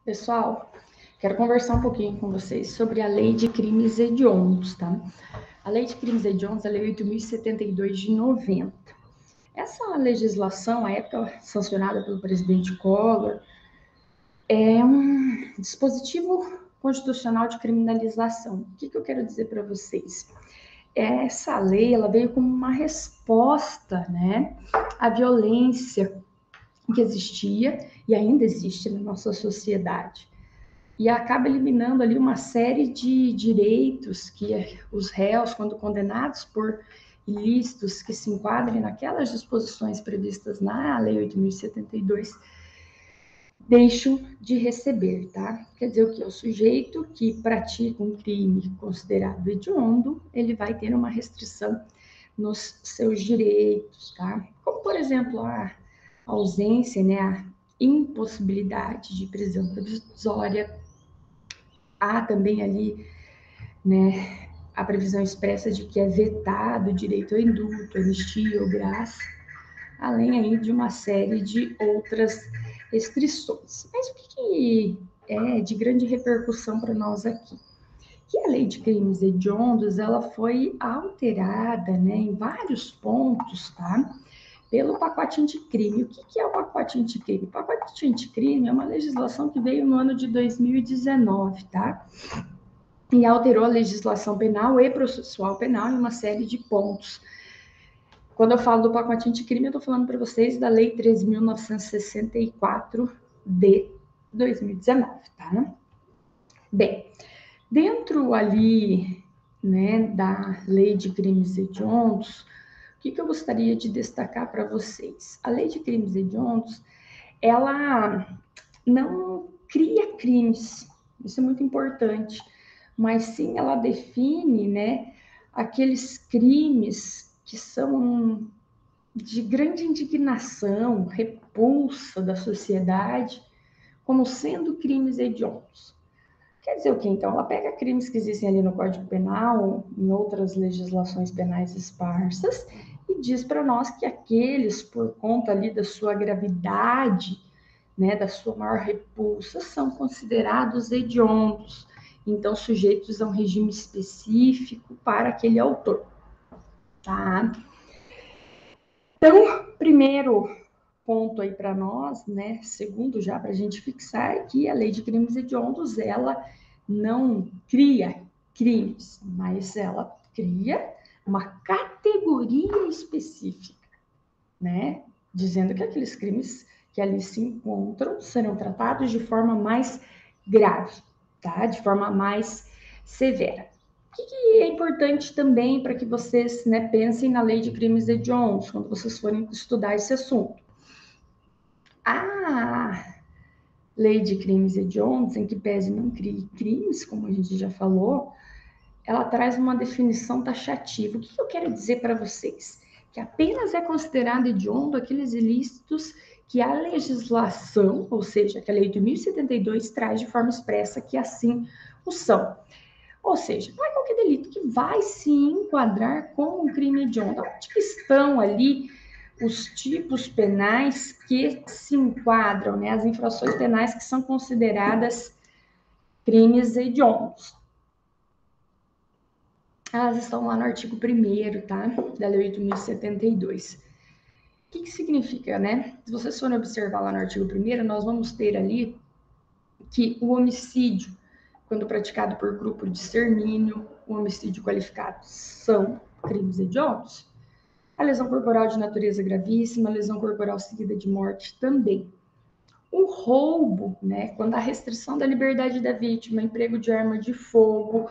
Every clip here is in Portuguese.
Pessoal, quero conversar um pouquinho com vocês sobre a Lei de Crimes Hediondos, tá? A Lei de Crimes Hediondos, a Lei 8.072 de 90. Essa legislação, à época sancionada pelo presidente Collor, é um dispositivo constitucional de criminalização. O que eu quero dizer para vocês? Essa lei, ela veio como uma resposta, né, à violência que existia e ainda existe na nossa sociedade. E acaba eliminando ali uma série de direitos que os réus, quando condenados por ilícitos que se enquadrem naquelas disposições previstas na Lei 8.072, deixam de receber, tá? Quer dizer o que? O sujeito que pratica um crime considerado hediondo, ele vai ter uma restrição nos seus direitos, tá? Como, por exemplo, a ausência, né, a impossibilidade de prisão provisória. Há também ali, né, a previsão expressa de que é vetado o direito ao indulto, anistia ou graça, além aí de uma série de outras restrições. Mas o que é de grande repercussão para nós aqui? Que a lei de crimes hediondos, ela foi alterada, né, em vários pontos, tá? Pelo pacote anticrime. O que é o pacote anticrime? O pacote anticrime é uma legislação que veio no ano de 2019, tá? E alterou a legislação penal e processual penal em uma série de pontos. Quando eu falo do pacote anticrime, eu estou falando para vocês da Lei 13.964 de 2019, tá? Bem, dentro ali, né, da Lei de Crimes Hediondos, o que eu gostaria de destacar para vocês? A Lei de Crimes Hediondos, ela não cria crimes, isso é muito importante, mas sim ela define, né, aqueles crimes que são de grande indignação, repulsa da sociedade, como sendo crimes hediondos. Quer dizer o quê, então? Ela pega crimes que existem ali no Código Penal, em outras legislações penais esparsas, e diz para nós que aqueles, por conta ali da sua gravidade, né, da sua maior repulsa, são considerados hediondos, então sujeitos a um regime específico para aquele autor, tá? Então, primeiro ponto aí para nós, né, segundo já para a gente fixar, é que a Lei de Crimes Hediondos, ela não cria crimes, mas ela cria uma categoria específica, né, dizendo que aqueles crimes que ali se encontram serão tratados de forma mais grave, tá? De forma mais severa. O que é importante também para que vocês, né, pensem na Lei de Crimes hediondos, quando vocês forem estudar esse assunto? A Lei de Crimes hediondos, em que pese não crie crimes, como a gente já falou, ela traz uma definição taxativa. O que eu quero dizer para vocês? Que apenas é considerado hediondo aqueles ilícitos que a legislação, ou seja, que a Lei de 1072 traz de forma expressa que assim o são. Ou seja, não é qualquer delito que vai se enquadrar como um crime hediondo. Onde que estão ali os tipos penais que se enquadram, né? As infrações penais que são consideradas crimes hediondos? Elas estão lá no artigo 1º, tá? Da Lei 8.072. O que significa, né? Se vocês forem observar lá no artigo 1º, nós vamos ter ali que o homicídio, quando praticado por grupo de extermínio, o homicídio qualificado, são crimes hediondos. A lesão corporal de natureza gravíssima, a lesão corporal seguida de morte também. O roubo, né? Quando a restrição da liberdade da vítima, emprego de arma de fogo,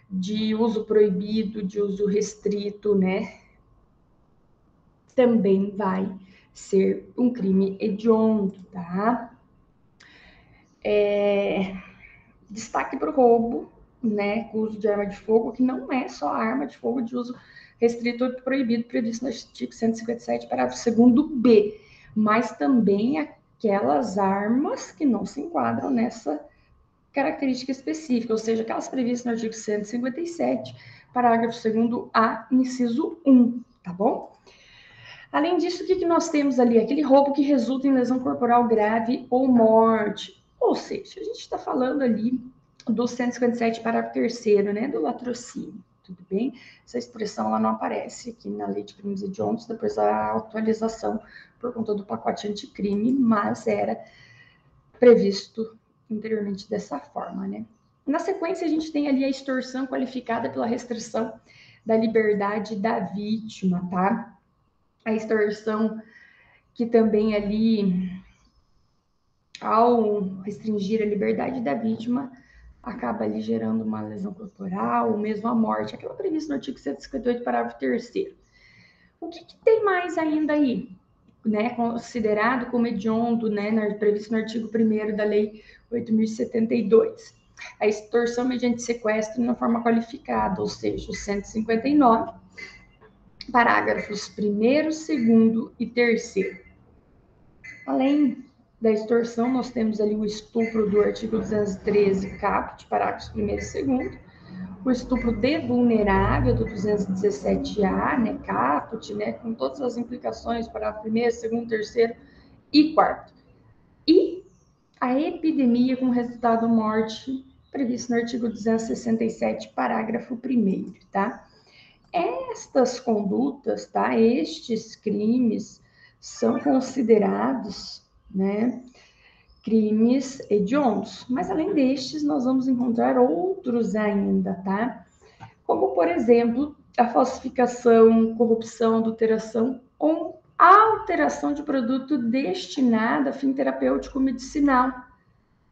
de uso proibido, de uso restrito, né? Também vai ser um crime hediondo, tá? Destaque para o roubo, né, com uso de arma de fogo, que não é só a arma de fogo de uso restrito ou proibido previsto no artigo 157, parágrafo 2º-B, mas também aquelas armas que não se enquadram nessa característica específica, ou seja, aquelas previstas no artigo 157, parágrafo 2º-A, inciso 1, tá bom? Além disso, o que nós temos ali? Aquele roubo que resulta em lesão corporal grave ou morte. Ou seja, a gente está falando ali do 157, parágrafo 3º, né, do latrocínio, tudo bem? Essa expressão ela não aparece aqui na Lei de Crimes Hediondos, depois da atualização por conta do pacote anticrime, mas era previsto anteriormente dessa forma, né? Na sequência, a gente tem ali a extorsão qualificada pela restrição da liberdade da vítima, tá? A extorsão que também ali, ao restringir a liberdade da vítima, acaba ali gerando uma lesão corporal, ou mesmo a morte, aquela prevista no artigo 158, parágrafo 3º. O que tem mais ainda aí? Né, considerado como hediondo, né, previsto no artigo 1º da Lei 8.072. A extorsão mediante sequestro na forma qualificada, ou seja, o 159, parágrafos 1º, 2º e 3º. Além da extorsão, nós temos ali o estupro do artigo 213, caput, parágrafos 1º e 2º, o estupro de vulnerável do 217A, né, caput, né, com todas as implicações para o 1º, 2º, 3º e 4º. E a epidemia com resultado morte, previsto no artigo 267, parágrafo 1º, tá? Estas condutas, tá? Estes crimes são considerados, né, crimes hediondos. Mas além destes, nós vamos encontrar outros ainda, tá? Como, por exemplo, a falsificação, corrupção, adulteração ou alteração de produto destinado a fim terapêutico medicinal,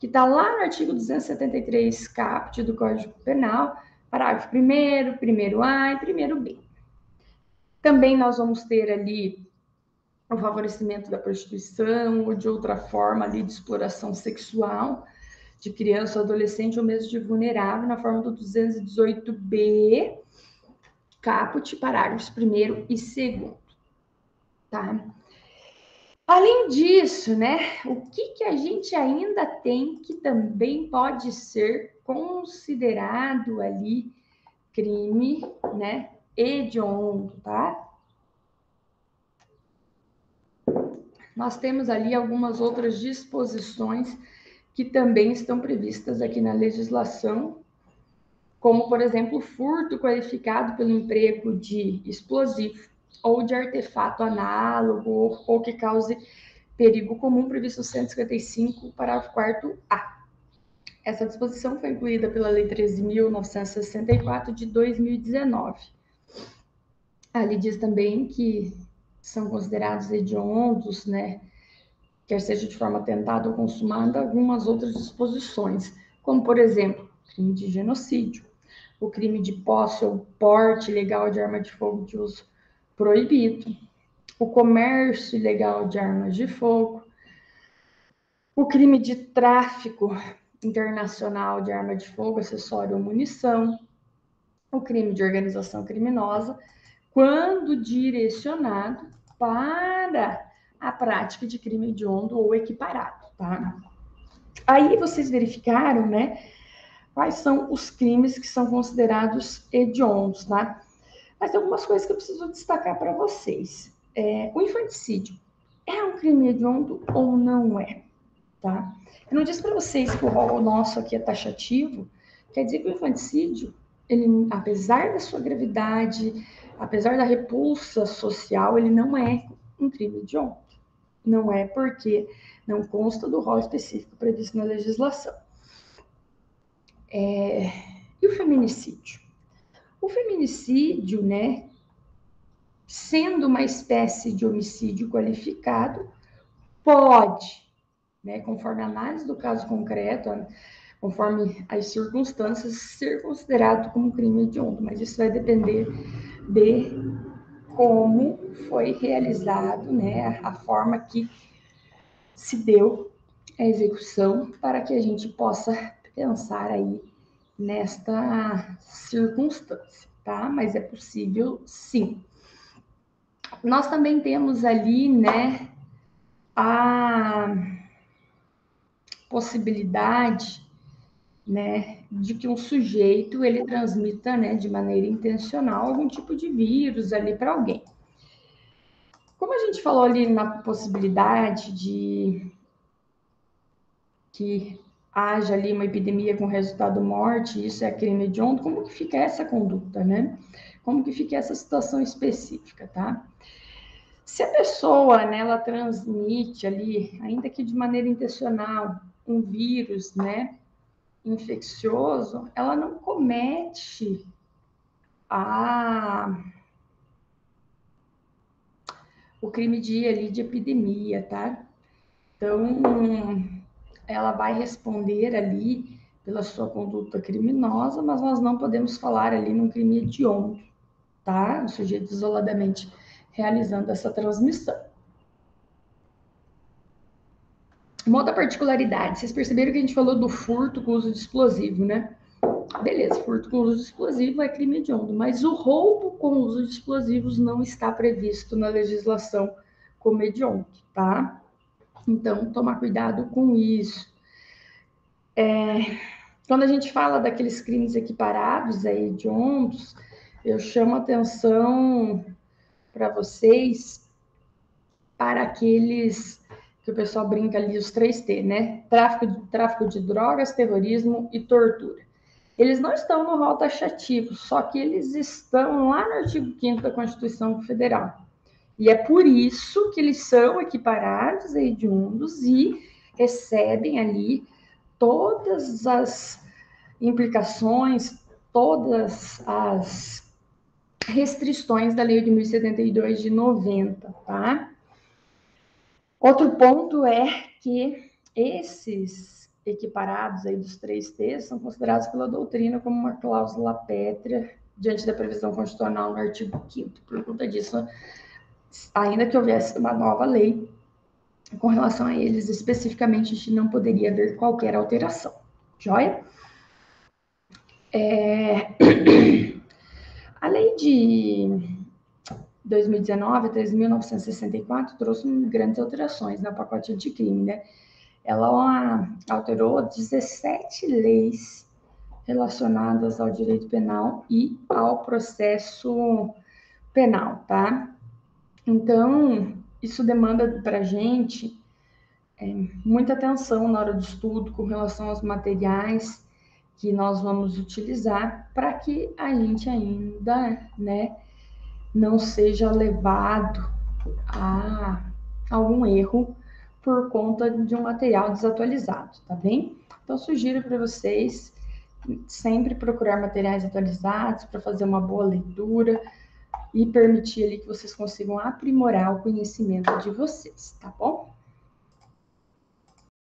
que está lá no artigo 273, caput do Código Penal, parágrafo 1º, 1º-A e 1º-B. Também nós vamos ter ali o favorecimento da prostituição ou de outra forma ali de exploração sexual de criança, adolescente ou mesmo de vulnerável, na forma do 218B, caput, parágrafos 1º e 2º, tá? Além disso, né, o que a gente ainda tem que também pode ser considerado ali crime, né, hediondo, tá? Nós temos ali algumas outras disposições que também estão previstas aqui na legislação, como, por exemplo, furto qualificado pelo emprego de explosivo ou de artefato análogo ou que cause perigo comum, previsto no 155, parágrafo 4º-A. Essa disposição foi incluída pela Lei 13.964 de 2019. Ali diz também que são considerados hediondos, né, quer seja de forma tentada ou consumada, algumas outras disposições, como, por exemplo, crime de genocídio, o crime de posse ou porte ilegal de arma de fogo de uso proibido, o comércio ilegal de armas de fogo, o crime de tráfico internacional de arma de fogo, acessório ou munição, o crime de organização criminosa, quando direcionado para a prática de crime hediondo ou equiparado, tá? Aí vocês verificaram, né, quais são os crimes que são considerados hediondos, tá? Mas tem algumas coisas que eu preciso destacar para vocês. O infanticídio é um crime hediondo ou não é, tá? Eu não disse para vocês que o rol nosso aqui é taxativo, quer dizer que o infanticídio, ele, apesar da sua gravidade, apesar da repulsa social, ele não é um crime hediondo. Não é porque não consta do rol específico previsto na legislação. E o feminicídio? O feminicídio, né, sendo uma espécie de homicídio qualificado, pode, né, conforme a análise do caso concreto, conforme as circunstâncias, ser considerado como crime hediondo, mas isso vai depender de como foi realizado, né, a forma que se deu a execução, para que a gente possa pensar aí nesta circunstância, tá? Mas é possível, sim. Nós também temos ali, né, a possibilidade, né, de que um sujeito ele transmita, né, de maneira intencional algum tipo de vírus ali para alguém. Como a gente falou ali na possibilidade de que haja ali uma epidemia com resultado morte, isso é crime hediondo, como que fica essa conduta, né? Como que fica essa situação específica, tá? Se a pessoa, né, ela transmite ali, ainda que de maneira intencional, um vírus, né, infeccioso, ela não comete o crime de epidemia, tá? Então, ela vai responder ali pela sua conduta criminosa, mas nós não podemos falar ali num crime hediondo, tá? O sujeito isoladamente realizando essa transmissão. Uma outra particularidade, vocês perceberam que a gente falou do furto com uso de explosivo, né? Beleza, furto com uso de explosivo é crime hediondo, mas o roubo com uso de explosivos não está previsto na legislação como hediondo, tá? Então, tomar cuidado com isso. Quando a gente fala daqueles crimes equiparados a hediondos, eu chamo atenção para vocês para aqueles que o pessoal brinca ali, os 3T, né? Tráfico de drogas, terrorismo e tortura. Eles não estão no rol taxativo, só que eles estão lá no artigo 5º da Constituição Federal. E é por isso que eles são equiparados a hediondos e recebem ali todas as implicações, todas as restrições da Lei de 1072 de 90, tá? Outro ponto é que esses equiparados aí dos 3T são considerados pela doutrina como uma cláusula pétrea diante da previsão constitucional no artigo 5º. Por conta disso, ainda que houvesse uma nova lei com relação a eles, especificamente, a gente não poderia haver qualquer alteração. Joia? A lei de 2019, 3.964, trouxe grandes alterações no pacote anticrime, né? Ela alterou 17 leis relacionadas ao direito penal e ao processo penal, tá? Então, isso demanda para a gente muita atenção na hora do estudo com relação aos materiais que nós vamos utilizar para que a gente ainda, né, não seja levado a algum erro por conta de um material desatualizado, tá bem? Então, sugiro para vocês sempre procurar materiais atualizados para fazer uma boa leitura e permitir ali que vocês consigam aprimorar o conhecimento de vocês, tá bom?